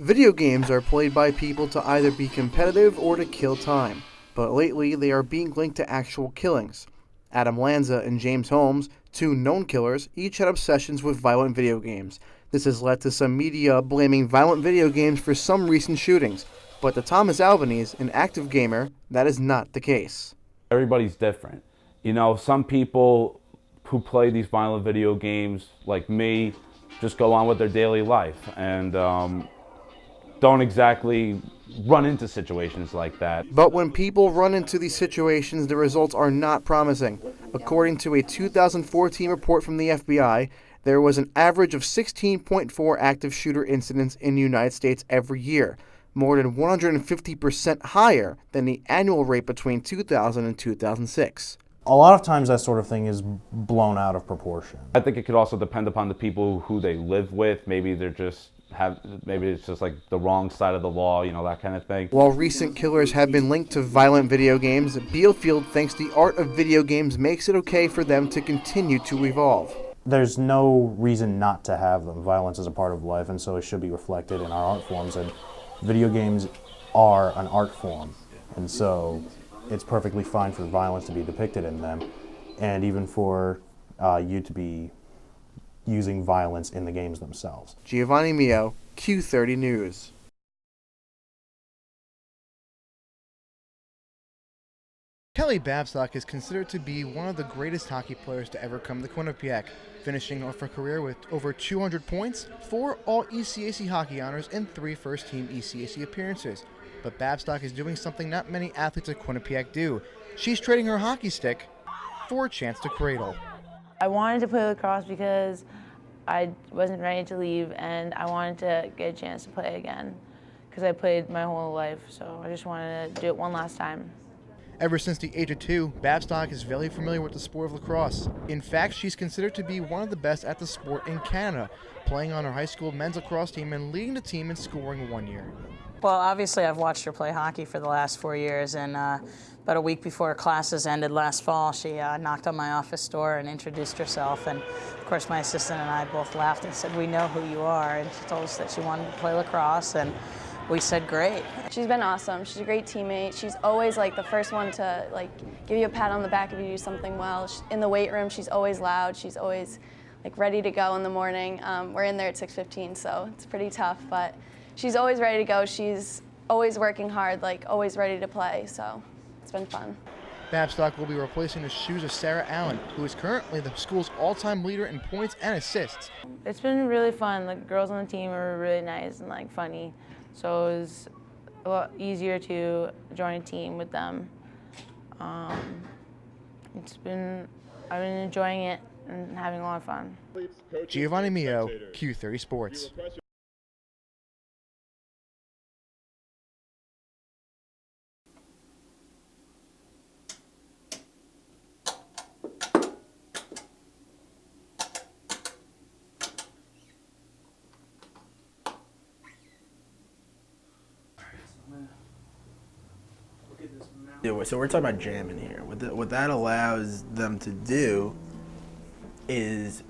Video games are played by people to either be competitive or to kill time, but lately they are being linked to actual killings. Adam Lanza and James Holmes, two known killers, each had obsessions with violent video games. This has led to some media blaming violent video games for some recent shootings, but to Thomas Albanese, an active gamer, that is not the case. Everybody's different. You know, some people who play these violent video games, like me, just go on with their daily life and don't exactly run into situations like that. But when people run into these situations, the results are not promising. According to a 2014 report from the FBI, there was an average of 16.4 active shooter incidents in the United States every year, more than 150% higher than the annual rate between 2000 and 2006. A lot of times that sort of thing is blown out of proportion. I think it could also depend upon the people who they live with. Maybe maybe it's just like the wrong side of the law, you know, that kind of thing. While recent killers have been linked to violent video games, Bealfield thinks the art of video games makes it okay for them to continue to evolve. There's no reason not to have them. Violence is a part of life, and so it should be reflected in our art forms. And video games are an art form, and so it's perfectly fine for violence to be depicted in them, and even for you to be using violence in the games themselves. Giovanni Mio, Q30 News. Kelly Babstock is considered to be one of the greatest hockey players to ever come to Quinnipiac, finishing off her career with over 200 points, 4 All-ECAC hockey honors, and 3 first-team ECAC appearances. But Babstock is doing something not many athletes at Quinnipiac do. She's trading her hockey stick for a chance to cradle. I wanted to play lacrosse because I wasn't ready to leave, and I wanted to get a chance to play again because I played my whole life, so I just wanted to do it one last time. Ever since the age of 2, Babstock is very familiar with the sport of lacrosse. In fact, she's considered to be one of the best at the sport in Canada, playing on her high school men's lacrosse team and leading the team in scoring one year. Well, obviously I've watched her play hockey for the last 4 years, and about a week before classes ended last fall, she knocked on my office door and introduced herself, and of course my assistant and I both laughed and said, "We know who you are," and she told us that she wanted to play lacrosse, and we said, "Great." She's been awesome. She's a great teammate. She's always like the first one to give you a pat on the back if you do something well. In the weight room, she's always loud. She's always ready to go in the morning. We're in there at 6:15, so it's pretty tough, but she's always ready to go. She's always working hard, always ready to play, so it's been fun. Babstock will be replacing the shoes of Sarah Allen, who is currently the school's all-time leader in points and assists. It's been really fun. The girls on the team are really nice and funny, so it was a lot easier to join a team with them. I've been enjoying it and having a lot of fun. Giovanni Mio, Q30 Sports. So we're talking about jamming here. What that allows them to do is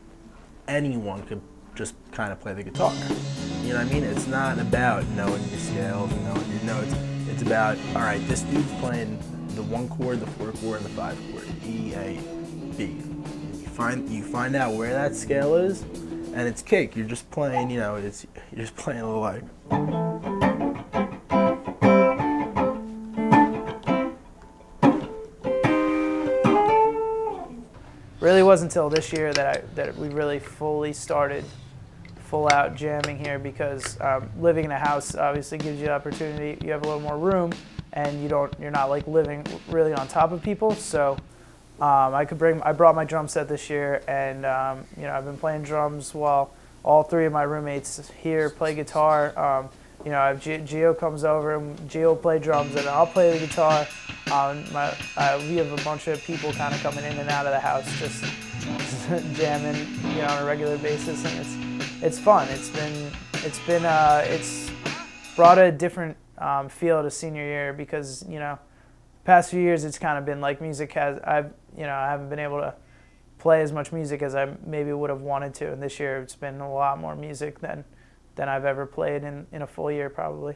anyone could just kind of play the guitar. You know what I mean? It's not about knowing your scales and knowing your notes. It's about, all right, this dude's playing the 1 chord, the 4 chord, and the 5 chord, E, A, B. You find out where that scale is, and it's cake. You're just playing, you're just playing a little Really wasn't until this year that we really fully started full-out jamming here, because living in a house obviously gives you the opportunity. You have a little more room, and you're not living really on top of people. So I brought my drum set this year, and I've been playing drums while all 3 of my roommates here play guitar. Gio comes over, and Gio will play drums, and I'll play the guitar. We have a bunch of people kind of coming in and out of the house, just jamming, on a regular basis, and it's fun. It's brought a different feel to senior year, because past few years it's kind of been I haven't been able to play as much music as I maybe would have wanted to, and this year it's been a lot more music than than I've ever played in a full year probably.